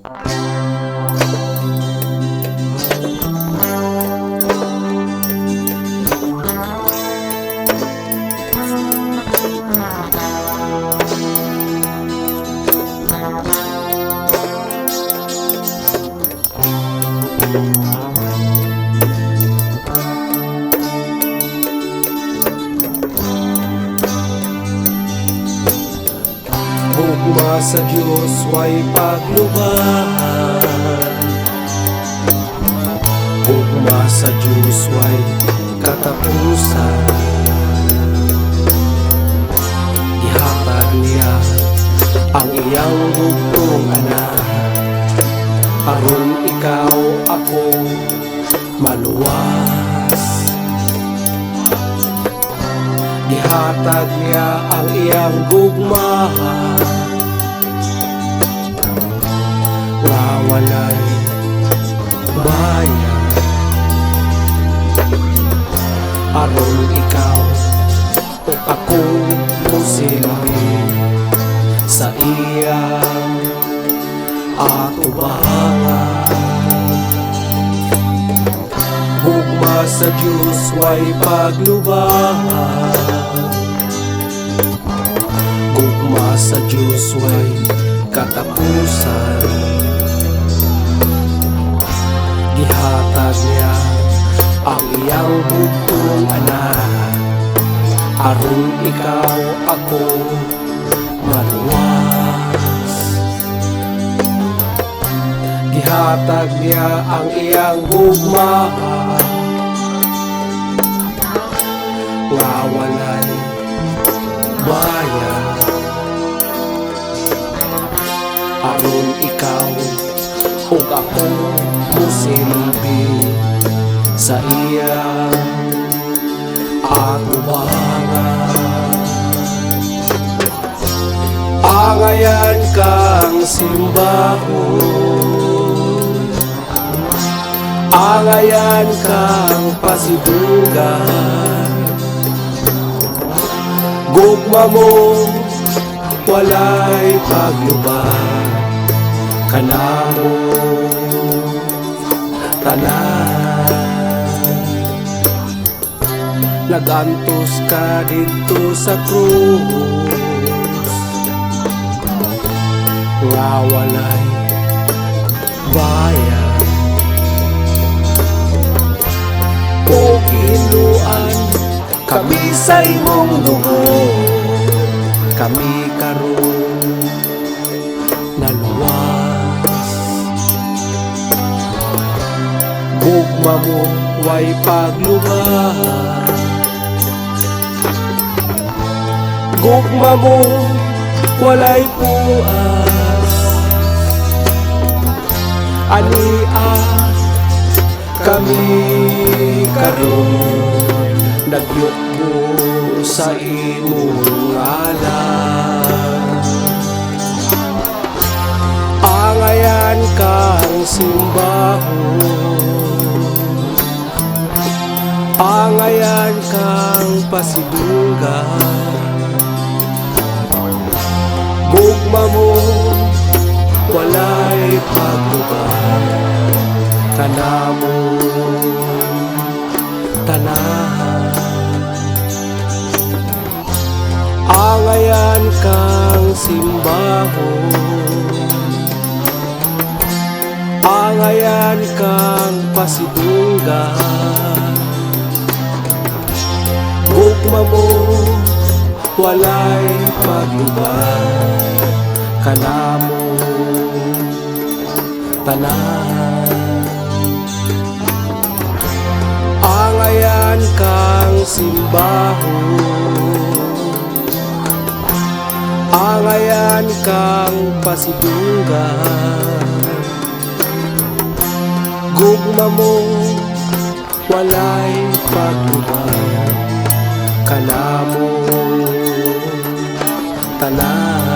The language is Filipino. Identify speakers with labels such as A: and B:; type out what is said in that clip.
A: Gugma sa Diyos way paglubahan, gugma sa Diyos way katapusan. Ihatag niya ang iyang bugtong anak, aron ikaw ako maluwas. Ihatag niya ang iyang gugma, walay bayan, aron ikaw o ako musilbi sa iyang atubangan. Gugma sa Diyos way paglubahan, gugma sa Diyos way katapusan. Ihatag niya ang iyang bugtong anak, aron ikaw ako maluwas. Ihatag niya ang iyang gugma, nga walay bayan, aron ikaw ug ako musilbi sa iyang atubangan. Angayan kang simbahon, angayan kang pasidunggan. Gugma mo walay pagluban, kanamo tanan. Nagantos ka dito sa krus, nga walay bayan. O kinuan kami sa imong dugo, kami karon naluwas. Gugma mo way paglubahan, gugma mo walay puas. Ania kami karon nagyukbo sa imong ngalan. Angayan kang simbahon, angayan kang pasidunggan. Gugma mo walay pagluban, kanamo tanan. Angayan kang simbahon, angayan kang pasidunggan. Gugma mo walay pagluban, kanamo tanan. Angayan kang simbahon, angayan kang pasidunggan. Gugma mo walay pagluban, kanamo tanan.